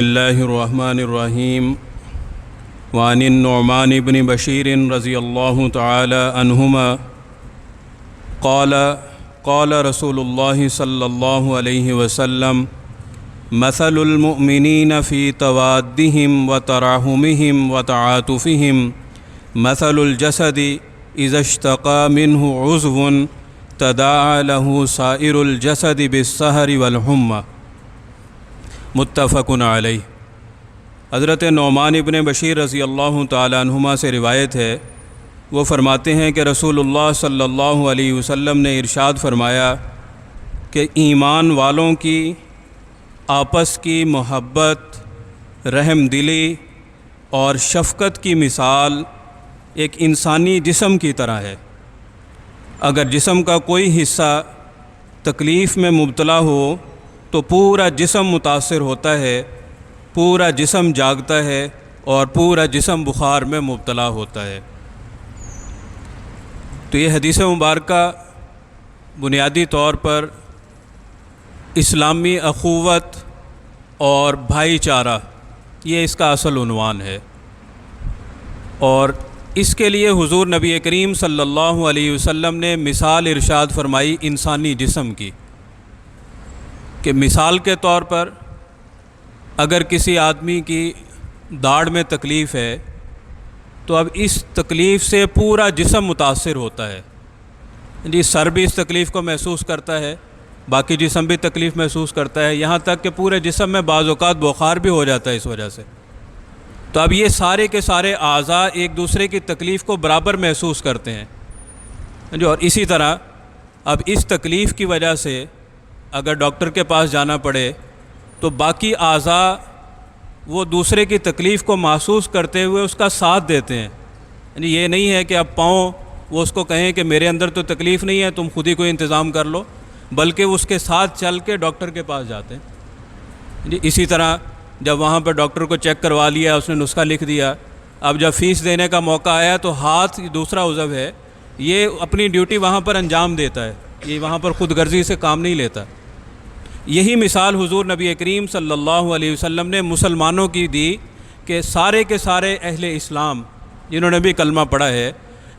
اللہ الرحمن الرحیم وعن النعمان بن بشیر رضی اللہ تعالی عنہما قال قال رسول اللہ صلی اللہ علیہ وسلم مثل المؤمنین فی توادہم وتراحمہم وتعاطفہم مثل الجسد اذا اشتقى منہ عضو تداعى له سائر الجسد بالسہر والحمى متفق علیہ۔ حضرت نعمان ابن بشیر رضی اللہ تعالی عنہما سے روایت ہے، وہ فرماتے ہیں کہ رسول اللہ صلی اللہ علیہ وسلم نے ارشاد فرمایا کہ ایمان والوں کی آپس کی محبت، رحم دلی اور شفقت کی مثال ایک انسانی جسم کی طرح ہے۔ اگر جسم کا کوئی حصہ تکلیف میں مبتلا ہو تو پورا جسم متاثر ہوتا ہے، پورا جسم جاگتا ہے اور پورا جسم بخار میں مبتلا ہوتا ہے۔ تو یہ حدیث مبارکہ بنیادی طور پر اسلامی اخوت اور بھائی چارہ، یہ اس کا اصل عنوان ہے، اور اس کے لیے حضور نبی کریم صلی اللہ علیہ وسلم نے مثال ارشاد فرمائی انسانی جسم کی، کہ مثال کے طور پر اگر کسی آدمی کی داڑھ میں تکلیف ہے تو اب اس تکلیف سے پورا جسم متاثر ہوتا ہے، جی سر بھی اس تکلیف کو محسوس کرتا ہے، باقی جسم بھی تکلیف محسوس کرتا ہے، یہاں تک کہ پورے جسم میں بعض اوقات بخار بھی ہو جاتا ہے اس وجہ سے۔ تو اب یہ سارے کے سارے اعضاء ایک دوسرے کی تکلیف کو برابر محسوس کرتے ہیں، اور اسی طرح اب اس تکلیف کی وجہ سے اگر ڈاکٹر کے پاس جانا پڑے تو باقی اعضاء وہ دوسرے کی تکلیف کو محسوس کرتے ہوئے اس کا ساتھ دیتے ہیں، یعنی یہ نہیں ہے کہ اب پاؤں وہ اس کو کہیں کہ میرے اندر تو تکلیف نہیں ہے، تم خود ہی کوئی انتظام کر لو، بلکہ وہ اس کے ساتھ چل کے ڈاکٹر کے پاس جاتے ہیں۔ اسی طرح جب وہاں پہ ڈاکٹر کو چیک کروا لیا، اس نے نسخہ لکھ دیا، اب جب فیس دینے کا موقع آیا تو ہاتھ دوسرا عضو ہے، یہ اپنی ڈیوٹی وہاں پر انجام دیتا ہے، یہ وہاں پر خود غرضی سے کام نہیں لیتا۔ یہی مثال حضور نبی کریم صلی اللہ علیہ وسلم نے مسلمانوں کی دی کہ سارے کے سارے اہل اسلام جنہوں نے بھی کلمہ پڑھا ہے،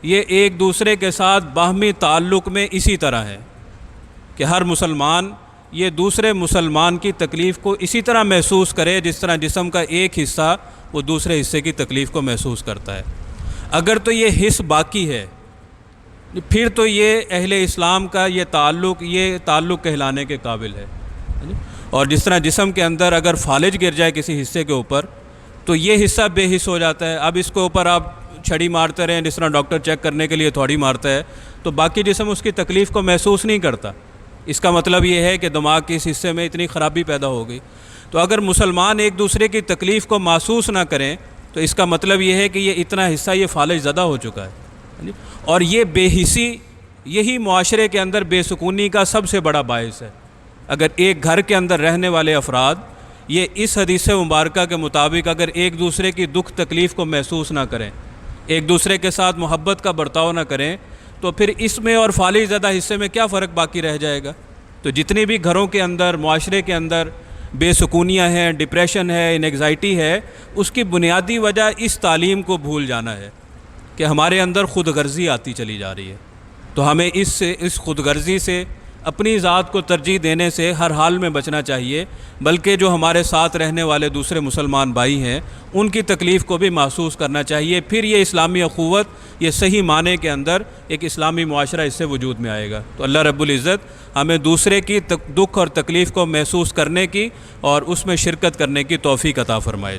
یہ ایک دوسرے کے ساتھ باہمی تعلق میں اسی طرح ہے کہ ہر مسلمان یہ دوسرے مسلمان کی تکلیف کو اسی طرح محسوس کرے جس طرح جسم کا ایک حصہ وہ دوسرے حصے کی تکلیف کو محسوس کرتا ہے۔ اگر تو یہ حص باقی ہے پھر تو یہ اہل اسلام کا یہ تعلق کہلانے کے قابل ہے۔ اور جس طرح جسم کے اندر اگر فالج گر جائے کسی حصے کے اوپر تو یہ حصہ بے حس ہو جاتا ہے، اب اس کے اوپر آپ چھڑی مارتے رہیں جس طرح ڈاکٹر چیک کرنے کے لیے تھوڑی مارتا ہے، تو باقی جسم اس کی تکلیف کو محسوس نہیں کرتا۔ اس کا مطلب یہ ہے کہ دماغ کے اس حصے میں اتنی خرابی پیدا ہو گئی۔ تو اگر مسلمان ایک دوسرے کی تکلیف کو محسوس نہ کریں تو اس کا مطلب یہ ہے کہ یہ اتنا حصہ یہ فالج زدہ ہو چکا ہے، اور یہ بے حسی یہی معاشرے کے اندر بے سکونی کا سب سے بڑا باعث ہے۔ اگر ایک گھر کے اندر رہنے والے افراد یہ اس حدیث مبارکہ کے مطابق اگر ایک دوسرے کی دکھ تکلیف کو محسوس نہ کریں، ایک دوسرے کے ساتھ محبت کا برتاؤ نہ کریں، تو پھر اس میں اور فالج زدہ حصے میں کیا فرق باقی رہ جائے گا؟ تو جتنی بھی گھروں کے اندر، معاشرے کے اندر بے سکونیاں ہیں، ڈپریشن ہے، انگزائٹی ہے، اس کی بنیادی وجہ اس تعلیم کو بھول جانا ہے کہ ہمارے اندر خود غرضی آتی چلی جا رہی ہے۔ تو ہمیں اس خود غرضی سے، اپنی ذات کو ترجیح دینے سے ہر حال میں بچنا چاہیے، بلکہ جو ہمارے ساتھ رہنے والے دوسرے مسلمان بھائی ہیں ان کی تکلیف کو بھی محسوس کرنا چاہیے۔ پھر یہ اسلامی اخوت یہ صحیح معنی کے اندر ایک اسلامی معاشرہ اس سے وجود میں آئے گا۔ تو اللہ رب العزت ہمیں دوسرے کی دکھ اور تکلیف کو محسوس کرنے کی اور اس میں شرکت کرنے کی توفیق عطا فرمائے۔